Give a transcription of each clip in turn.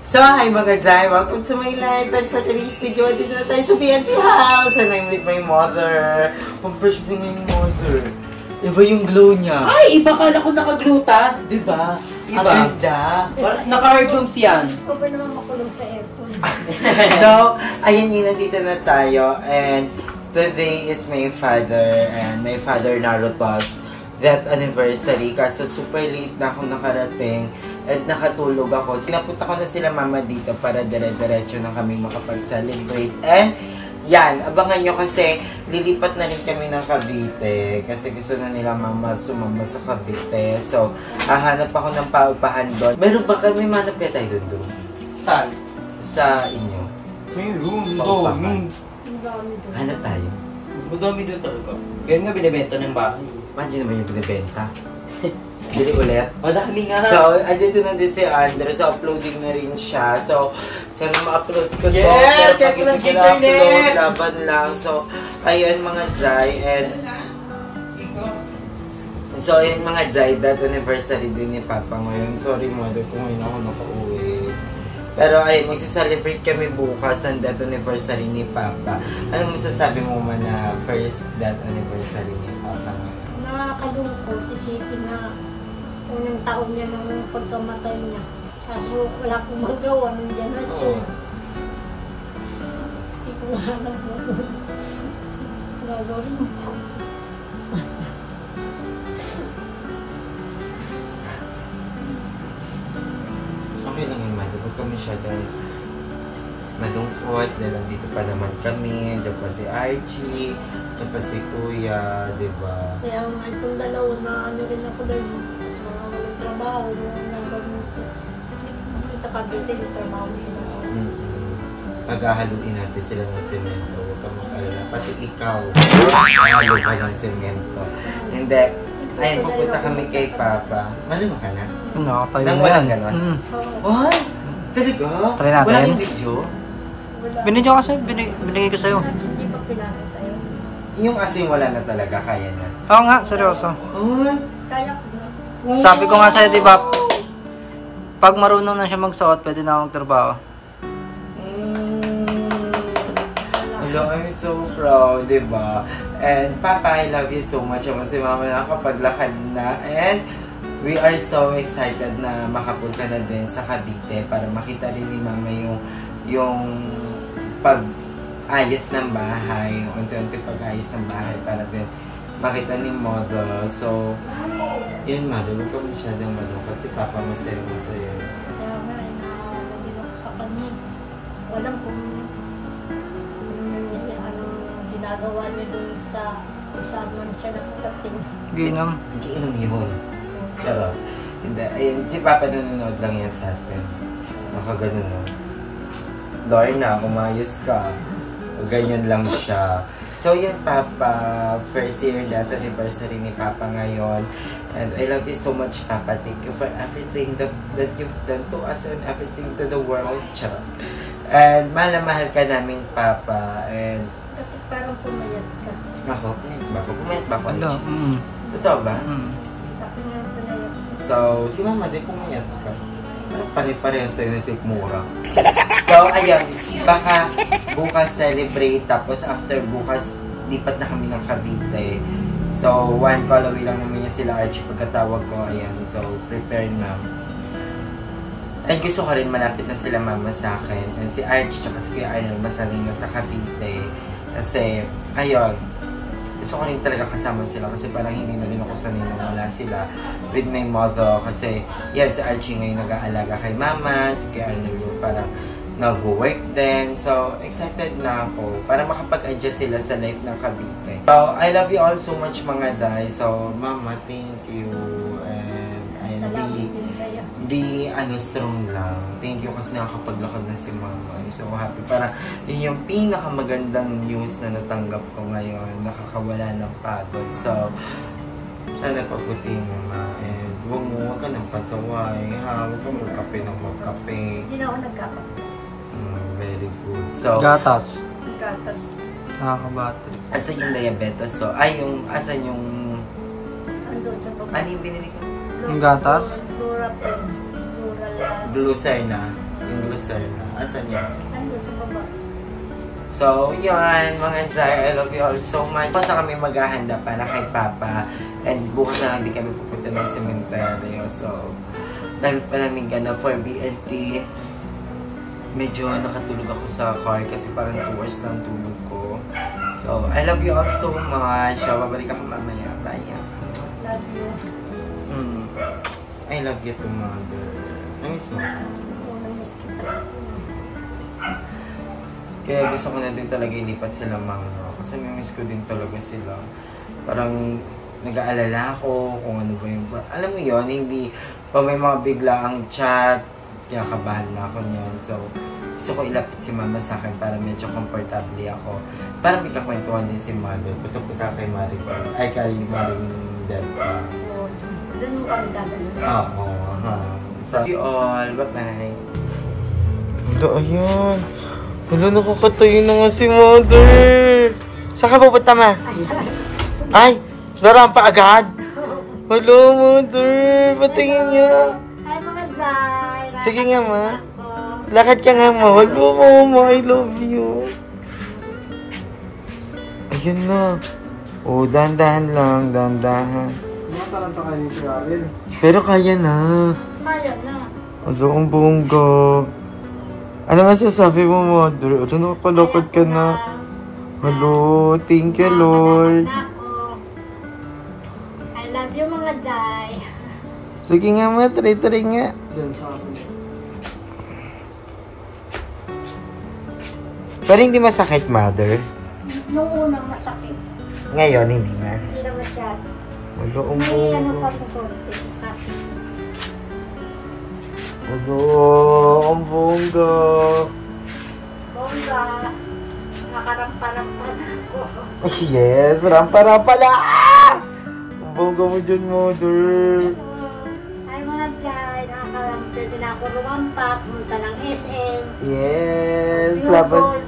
So, hi mga Jai! Welcome to my life! And for today's video, dito na tayo sa BNT house! And I'm with my mother! Ang fresh din yung mother! Iba yung glow niya! Ay! Iba ka na kung naka-gluta! Diba? Iba? Ang ganda! Naka-hardrooms yan! Ikaw ba naman makulong sa aircon? So, ayun yun, nandito na tayo. And today is my father and my father Naruto's death anniversary. Kaso super late na ako nakarating. At nakatulog ako. Sinapunta ko na sila mama dito para dire-diretso na kami makapag-celebrate. And yan, abangan nyo kasi lilipat na rin kami ng Cavite. Kasi gusto na nila mama sumama sa Cavite. So, hahanap ako ng paupahan doon. Meron ba kami manap kaya tayo doon? Saan? Sa inyo. Mayroon. Paupahan. Ang dami doon. Hanap tayo. Madami doon talaga. Ganyan nga binibenta ng bahay. Imagine naman yung binibenta. Bili ulit. Madami nga. So, andito na din si Andrew. So, uploading na rin siya. So, sana ma-upload ko to. Yes! Pero Kaya ko lang pag hindi internet! na-upload, laban lang. So, ayun mga Jai. And, so, ayun mga Jai, that anniversary din ni Papa ngayon. Sorry mother kung ngayon ako nakauwi. Pero ayun, magsiselebrate kami bukas ng death anniversary ni Papa. Ano masasabi mo man na first death anniversary ni Papa ngayon? Nakakalungkot. Isipin na unang taon niya nung pagkamatay niya. Kaso wala akong magawa. Nandiyan na siya. Hindi ko na alam mo. Gagawin mo. Okay lang yung mother. Huwag kami masyadong malungkot dahil dito pa naman kami. Diyan pa si Archie. Diyan pa si Kuya. Diba? Kaya nga itong dalawa na ano rin ako dahil mga walang trabaho. Nagawin ko. Sa Cavite, yung trabaho sila. Paghahaluin natin sila ng semento. Huwag ka mag-alala. Pati ikaw. Halo ka ng semento. Hindi. Ayun, pupunta kami kay Papa. Malunod ka na? Nakatayo Nang mo yan. walang ganon? What? Talaga? Try natin. Wala yung video? Wala. Binigyan ko kasi, binigay ko sa'yo. Kasi hindi pa pinasa sa'yo. Yung asin wala na talaga, kaya na. Oo nga, seryoso. Oh, Kaya ko na. Sabi ko nga sa'yo, di ba, pag marunong na siya magsuot, pwede na akong trabaho. Hello, I'm so proud, di ba? And Papa, I love you so much. Kasi Mama nakapaglakad na. And we are so excited na makapunta na din sa Cavite para makita rin ni Mama yung pag-ayos ng bahay, yung unti-unti pag-ayos ng bahay para din makita ni Mother. So, yun Mother, huwag ka masyadong malungkot. Si Papa masaya-masaya. Kaya nga, naalagin ako sa kanya. Walang kung anong ginagawa niya dun sa kung saan man siya nakatating. Ginom. Hindi inom yun. Charot. Hindi. Ayun, si Papa nanonood lang yan sa atin. Nakaganon no. Lorna, umayos ka. Ganyan lang siya. So yun Papa, first year death anniversary ni Papa ngayon. And I love you so much Papa. Thank you for everything that you've done to us and everything to the world. Charot. And mahal na mahal ka namin Papa. And Kasi parang pumayat ka. ako, pumayat ba ako? Wala. Totoo ba? Tapos nga pinayat ka. So, si Mama din pumayat ka. Parang pare-pareho sa'yo na si Mura. So, ayun. Baka bukas celebrate. Tapos after bukas, lipat na kami ng Cavite. So, one call away lang naman niya sila Archie pagkatawag ko. Ayan. So, prepare na. And gusto ko rin malapit na sila Mama sa akin. And si Archie tsaka si Kuya Arnold masanay na sa Cavite. Kasi, ayun. Gusto ko rin talaga kasama sila kasi parang hindi na rin ako sanay na wala sila with my mother kasi yan si Archie ngayon nag-aalaga kay Mama, si Kuya Arnold yung parang nag-work din. So, excited na ako para makapag-adjust sila sa life ng Cavite. So, I love you all so much mga day. So, Mama, thank you. And Salamat din sa'yo. be strong lang. Thank you kasi nakapaglakad na si Mama. I'm so happy. Parang yun yung pinakamagandang news na natanggap ko ngayon. Nakakawala ng pagod. So, sana pabuti mo Ma. And huwag ka nang pasaway. Ha? Huwag ka magkape ng magkape. Hindi na ako nagkapat. Very good. So, Gatas. Gatas. Nakakabattery. asan yung diabetes? So, asan yung... Andun sa baba. Ano yung binili ko? Yung gatas? Durapen. Dural. Glucer na. Yung Lucerna. Asan yun? Ano sa baba? So, yun, mga Zay, I love you all so much. Basta kami maghahanda para kay Papa. And bukas na lang din kami pupunta ng cemetery. So, dahil pa namin for BNT, medyo nakatulog ako sa car kasi parang 2 hours lang tulog ko. So, I love you all so much. Babalik ako mamaya. Bye. Love you. I love you too, mother. Namiss mo? Namiss kita. Kaya gusto ko na din talaga ilipat sila, Mama. Kasi miss ko din talaga sila. Parang nag-aalala ako kung ano ba yung... Alam mo yun, hindi pa may mga biglaang chat. Kaya kabahan na ako niyan. So, gusto ko ilapit si Mama sa akin para medyo comfortable ako. Para may kakwentuhan din si Mother. Puto-puta kay Maribel. Ay, kay Maring Delta. Doon mo kami dadalhin. Oo. So, you all. Bye-bye. Wala, ayan. Wala, nakakatayo na nga si Mother. Saan ka pupunta, Ma? Ay, narampa agad. Hello, Mother. Patingin niya. Hi, mga Zay. Sige nga, Ma. Lakad ka nga, Ma. Hello, Mama. I love you. Ayun na. Oh, dahan-dahan lang. Dahan-dahan. Matalanta kayo ni Travel. Pero kaya na. Kaya na. Hello, ang bongga. Ano masasabi mo, Mother? Ano, nakakalakad ka na. Hello, thank you, Lord. I love you, mga Zay. Sige nga, Ma. Try nga. Diyan sa akin. Pero hindi masakit, Mother. Nung unang masakit. Ngayon, hindi na. Hindi na masyado. Hello, ang May ano bongga. pa po konti. Hello, ang bongga. Bongga. Nakarampa-rampa na ako. Yes, rampa-rampa na! Ang bongga mo dyan, Mother. Ay, mga Zay. Nakakarampa din ako rumampa. Pumunta ng SM. Yes, Yung laban. gold.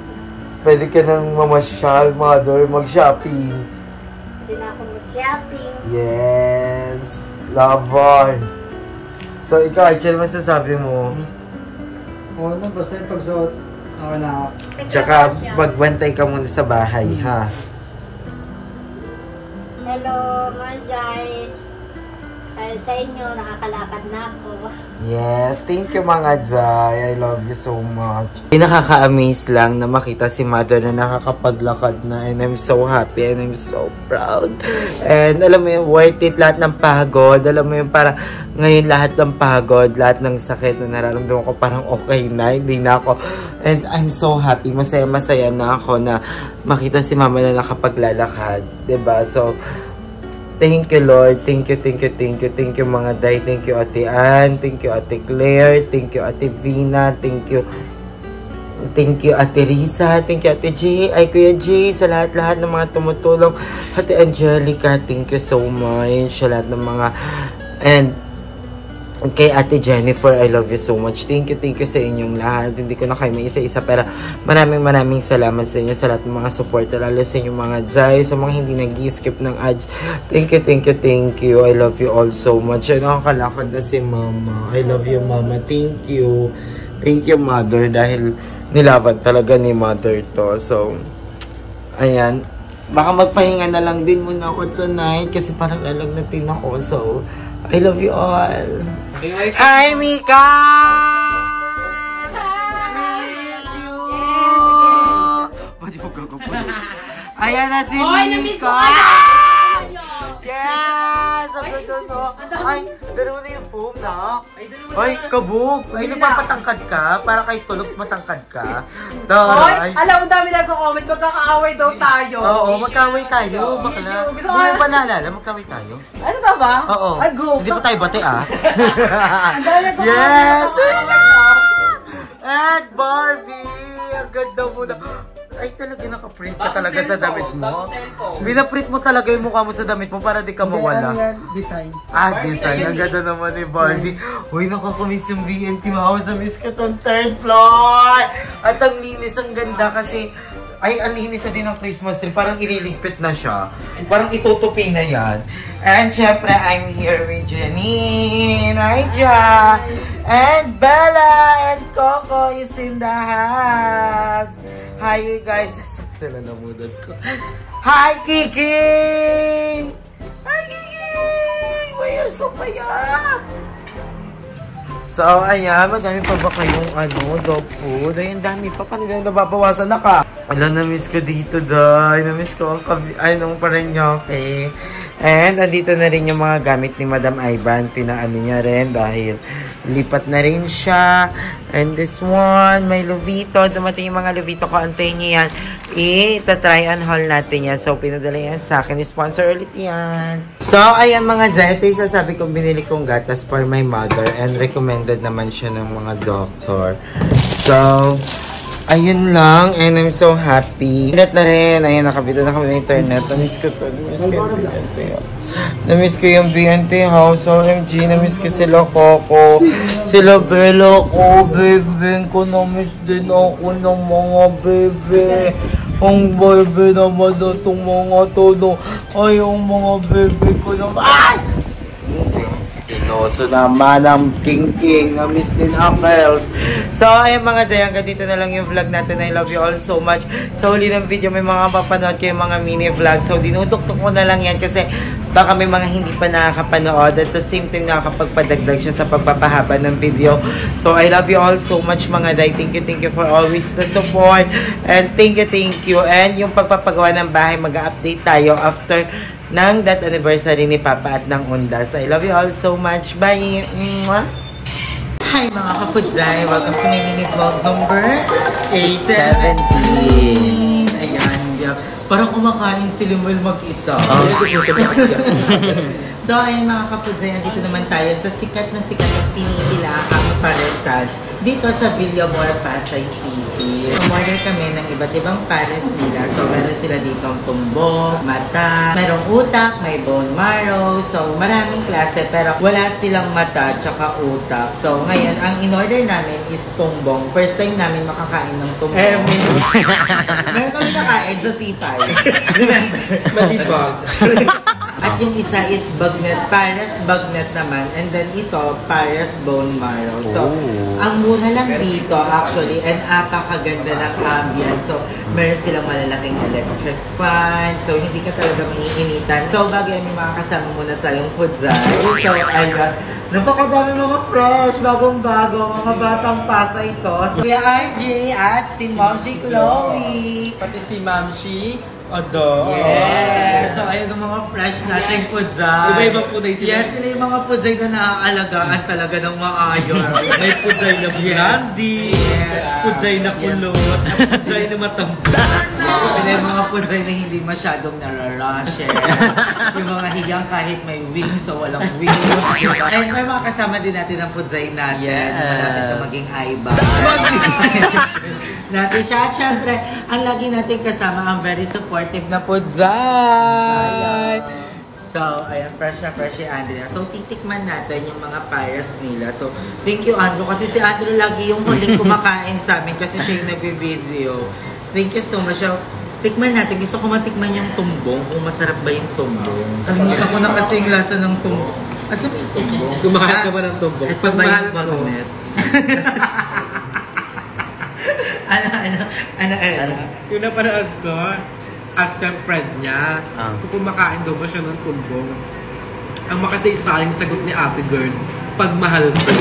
Pwede ka nang mamasyal, Mother, mag-shopping. Hindi na ako mag-shopping. Yes, laban. So, ikaw, Archel, masasabi mo? Oo na, basta yung pagsuot. Okay na ako. Tsaka, magbantay ka muna sa bahay, ha? Hello, mga Zay. Dahil sa inyo, nakakalakad na ako. Yes, thank you mga Zay. I love you so much. Nakaka-amaze lang na makita si Mother na nakakapaglakad na, and I'm so happy and I'm so proud. And alam mo yung worth it, lahat ng pagod. Alam mo yung parang ngayon lahat ng pagod, lahat ng sakit na nararamdaman ko parang okay na, hindi na ako. And I'm so happy, masaya-masaya na ako na makita si Mama na nakapaglalakad. 'Di ba? So, thank you, Lord. Thank you, thank you, thank you. Thank you, mga Day. Thank you, Ate Ann. Thank you, Ate Claire. Thank you, Ate Vina. Thank you, Ate Risa. Thank you, Ate J. Ay, Kuya J. Sa lahat-lahat ng mga tumutulong. Ate Angelica, thank you so much. Sa lahat ng mga... And kay Ate Jennifer, I love you so much. Thank you sa inyong lahat. Hindi ko na kayo may isa-isa, pero maraming salamat sa inyo, sa lahat ng mga support, lalo sa inyong mga Zay, sa mga hindi nag-skip ng ads. Thank you. I love you all so much. Ay, nakakalakad na si Mama. I love you, Mama. Thank you. Thank you, Mother, dahil nilaban talaga ni Mother to. So, ayan. Baka magpahinga na lang din muna ako tonight kasi parang lalagnatin ako. So, I love you all. Hi, Mika! Miss you! Ba't yung gagawin? Ayan na si Mika! Yes! Ang ganda, no? Ay, dalawa na yung foam, na? Ay, kabog! Ay, nagpapatangkad ka? Para kay tulog matangkad ka? Hoy, alam mo dami nagko-comment, magkakaaway daw tayo. Oo, magkaway tayo. Bakla. Hindi mo ba naalala? Magkaway tayo? Ano na ba? Oo. Ay, go. Hindi pa tayo bate, ah. Ang dami nagko-comment. Yes! At Barbie! Ang ganda mo na. Ay, talaga nakaprint ka talaga sa damit mo. Binaprint mo talaga yung mukha mo sa damit mo para di ka mawala. Design. Ah, design. Ang ganda naman ni Barbie. Uy, nakakamiss yung BNT House. Miss ka tong 3rd floor. At ang linis, ang ganda kasi Ay, ang linis na din ng Christmas tree. Parang ililigpit na siya. Parang itutupi na yan. And syempre, I'm here with Janine. Hi, Ja! And Bella and Coco is in the house. Hi, you guys. Sakto na namunan ko. Hi, Kiki! Hi, Kiki! Why are so payat? So, ayan, madami pa ba kayong dog food? Ay, ang dami pa. Paano yung nababawasan na ka? Ala, na-miss ko dito, Day. Na-miss ko ang nung Paranaque. And, andito na rin yung mga gamit ni Madam Ivan. Pinaano niya rin dahil lipat na rin siya. And this one, may Luvito. Dumating yung mga Luvito ko. Antayin niyo yan. Ita-try and haul natin yan. So, pinadala yan sa akin. Sponsor ulit yan. So, ayan mga Jai. Ito yung sasabi kong binili kong gatas for my mother. And recommended naman siya ng mga doctor. So, ayun lang. And I'm so happy. Internet na rin. Ayan, nakabito na kami ng internet. Namiss ko to. Namiss ko yung BNT house. OMG, namiss ko sila Coco. Sila Bella ko. Bebe ko. Namiss din ako ng mga bebe. Ang bebe naman na itong mga todo. Ay, ang mga bebe ko naman. Ay! Tinoso naman ang king-king. Namiss din Apples. So, ayun mga Jay, hanggang dito na lang yung vlog natin. I love you all so much. Sa huli ng video, may mga mapapanood kayo mga mini-vlog. So, dinuduktok ko na lang yan kasi baka may mga hindi pa nakakapanood. At the same time, nakakapagpadagdag siya sa pagpapahaba ng video. So, I love you all so much mga Day. Thank you for always the support. And thank you. And yung pagpapagawa ng bahay, mag-update tayo after ng that anniversary ni Papa at ng Undas. I love you all so much. Bye! Mwah! Hi mga kapudzay! Welcome to my mini vlog number 817! Ayan, parang kumakain si Limuel mag-isa. So, ayun mga kapudzay, andito naman tayo sa sikat na pinipila ang paresan dito sa Villamor, Pasay City. Umorder kami ng iba't ibang pares nila. So, meron sila ditong tumbong, mata, merong utak, may bone marrow. So, maraming klase pero wala silang mata tsaka utak. So, ngayon, ang in-order namin is tumbong. First time namin makakain ng tumbong. Meron kami nakain sa sipay. Malibag. At yung isa is bagnet, pares bagnet naman. And then ito, pares bone marrow. So, ang muna lang dito actually, and apakaganda ng ambience. So, meron silang malalaking electric fan. So, hindi ka talaga maiinitan. So, bago yan, may mga kasama muna tayong Pudzay. So, ayun. Napakadami mga fresh, bagong-bago, mga batang pasa ito. Si Kuya RJ at si Momshi Chloe. Pati si Mamshi. Odo. Yes! So, ayun ang mga fresh nating Pudzay. Iba-ibang Pudzay sila. Yes, sila yung mga Pudzay na naaalagaan talaga ng maayos. May Pudzay na brandy, Pudzay na kulot, Pudzay na matamba. Sila yung mga Pudzay na hindi masyadong nararashes. Yung mga higang kahit may wings o walang wings. And may mga kasama din natin ang Pudzay natin. Malapit na maging Aiba. Natin siya. At syempre, ang lagi natin kasama ang very supportive na Pudzay. So, ayan, fresh na fresh si Andrea. So, titikman natin yung mga pares nila. So, thank you, Andrew. Kasi si Andrew lagi yung huling kumakain sa amin kasi siya yung nag-video. Thank you so much. So, tikman natin. Gusto ko matikman yung tumbong. Kung masarap ba yung tumbong. Kalimutan ko na kasi yung lasa ng tumbong. Asa ba yung tumbong? Kumakain ka ba ng tumbong? At pa ba yung bagnet? Ano? Yung napanood ko, ask ang friend niya, kung kumakain daw ba siya ng tumbong. Ang makasaysaling sagot ni Ate Girl, pagmahal ko.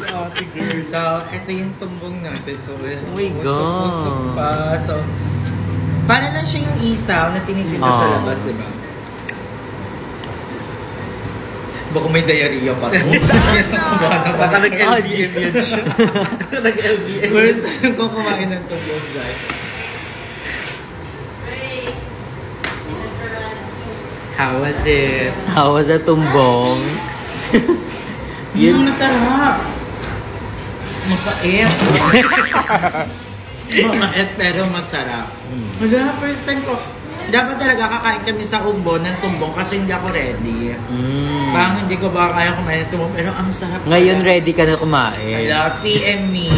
Ate Girl. So, ito yung tumbong natin. So, Oh my God. Usok pa. So, para lang siya yung isaw na tinitinda sa labas, diba? Baka may diarrhea pa to. Baka nag-LBM yan siya. Nag-LBM. First time ko kumain ng tumbong dyan. How was it? How was the tumbong? Yun masarap. Mapait. Mapait pero masarap. Wala, first time ko. Dapat talaga kakain kami sa Umbo ng tumbong kasi hindi ako ready. Parang hindi ko ba kaya kumain ng tumbong, pero ang sarap. Ngayon ready ka na kumain. Hello, PM me.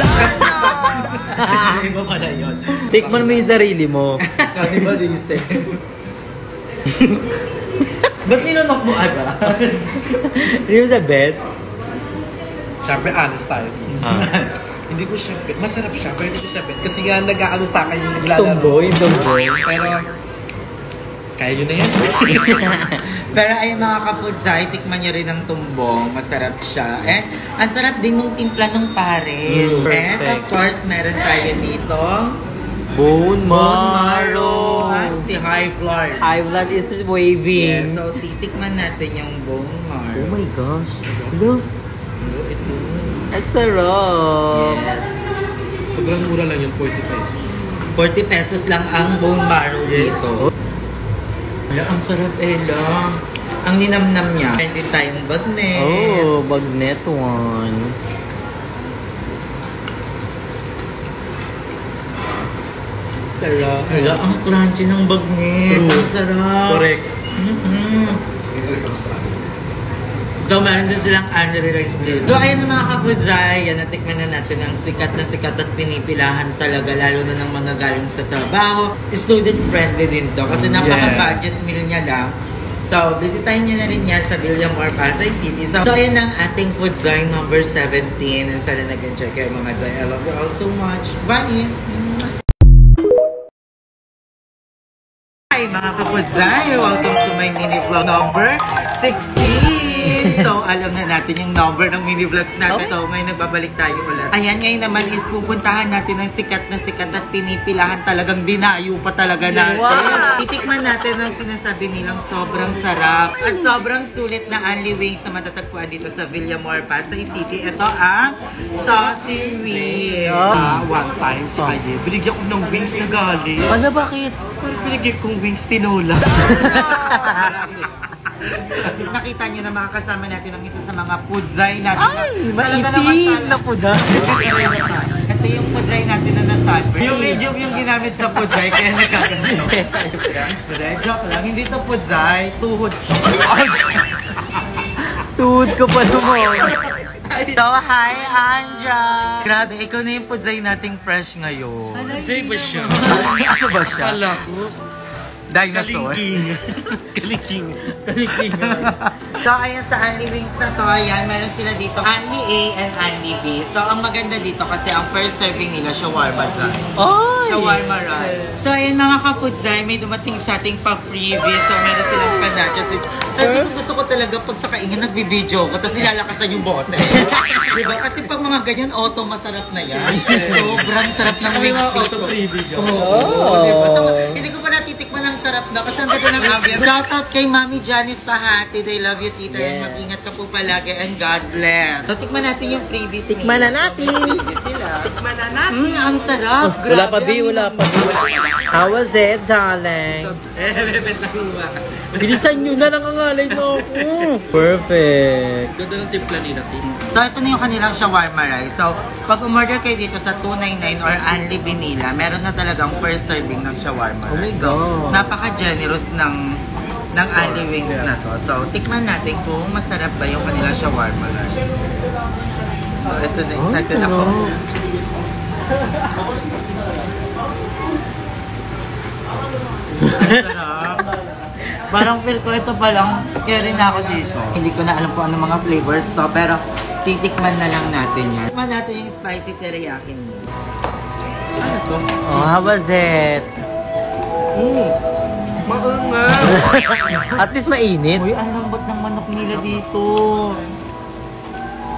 Iba pala yun. Tikman mo yung sarili mo. Kasi ba Lise? Ba't ninunok mo agad? Hindi mo sa bed? Siyempre, honest tayo. Hindi ko siya bet. Masarap siya, pero hindi ko siya bet. Kasi nga nag-aano sa akin yung naglalaro. Tumboy, tumboy. Pero, kaya yun na yan. Pero ay mga kapudzay, tikman nyo rin ang tumbong. Masarap siya. Eh, ang sarap din ng timpla ng Paris. And of course, meron tayo dito Bone marrow. Si High Blood. High blood is waving. Yeah, so titikman natin yung bone marrow. Oh my gosh. Hello. Ito. Ang sarap. Yes. Sobrang mura lang yung 40 pesos. 40 pesos lang ang bone marrow dito. Wala, ang sarap Ella. Ang ninamnam niya. Meron din tayong bagnet. Oh, bagnet one. Sarap. Ella, ang crunchy ng bagnet. True. Ang sarap. Correct. So, meron din silang Andre rice dito. So, ayun na mga kapudzay. Yan, natikman na natin ang sikat na sikat at pinipilahan talaga, lalo na ng mga galing sa trabaho. Student-friendly din to. Kasi napaka-budget meal niya lang. So, bisitahin niyo na rin yan sa Villamor, Pasay City. So, ayun ang ating food zone number 17. And sana nag-enjoy kayo mga zay. I love you all so much. Bye! Hi mga kapudzay! Welcome to my mini vlog number 16! So, alam na natin yung number ng mini vlogs natin. So, may nagbabalik tayo ulit. Ayan, ngayon naman is pupuntahan natin ng sikat na sikat at pinipilahan talagang dinayo pa talaga natin. Wow. Titikman natin ang sinasabi nilang sobrang sarap at sobrang sulit na Only Wings na matatagpuan dito sa Villamor, Pasay City. Ito ang Saucy Wings. One time si Kaye, binigyan ko ng wings na galing. Ano, bakit? Binigyan kong wings tinola. Nakita niyo na mga kasama natin ang isa sa mga pudzay natin. Ay, maitim na puda. Ito yung pudzay natin na nasunburn. Yung medium yung ginamit sa pudzay, kaya nagkaganito. Joke lang, hindi to pudzay, tuhod siya. Tuhod ko pa naman. So, hi, Andra! Grabe, ikaw na yung pudzay nating fresh ngayon. Say ba siya? Ano ba siya? Kala ko. Dinosaur. Kalingking. So, ayan sa Only Wings na to, ayan, meron sila dito Only A and Only B. So, ang maganda dito kasi ang first serving nila, shawarma dyan. Ay! Shawarma rice. So, ayan mga kapudzay, may dumating sa ating pa-freebie. So, meron silang panachos. Pero gusto ko talaga pag sa kaingin, nagbibideo ko, tapos nilalakasan yung boses. Diba? Kasi pag mga ganyan, auto, masarap na yan. Sobrang sarap ng wings dito. Oo, diba? So, hindi ko pa natitikman ang sarap na kasi ang ganda ng ambience. Shoutout kay Mami Janice Pahati. They love you, tita. And mag-ingat ka po palagi. And God bless. So, tikman natin yung freebies nila. Tikman na natin. Freebies sila. Tikman na natin. Ang sarap. Wala pa, B. Wala pa, B. How was it, darling? Bebet na huwa. Bilisan nyo na, nangangalay na ako. Perfect. Ganda ng timpla nila, Tim. So, ito na yung kanilang shawarma rice. So, pag umorder kayo dito sa 299 or Only Vanilla, meron na talagang first serving ng shawarma rice. So, napaka-generous ng Only Wings na to. So, tikman natin kung masarap ba yung kanilang shawarma rice. So, ito na. Excited ako. Sarap. Parang feel ko ito palang carry na ako dito. Hindi ko na alam kung ano mga flavors to, pero titikman na lang natin yan. Tikman natin yung spicy teriyaki niya. Ano to? Oh, how was it? Maangal! At least mainit. Uy, ang lambot ng manok nila dito.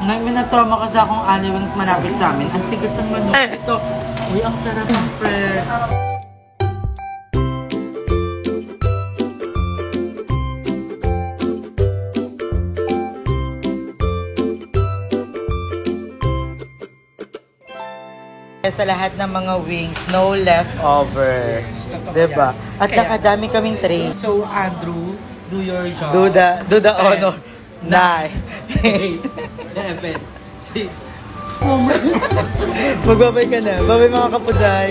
May na-trauma kasi akong Only Wings malapit sa amin. Ang tigas ng manok. Ito. Uy, ang sarap ng fresh. Sa lahat ng mga wings, no leftover. Diba? At nakadami kaming tray. So, Andrew, do your job. Do the honor. 9, 8, 7, 6. Magbabay ka na. Babay mga kapuday.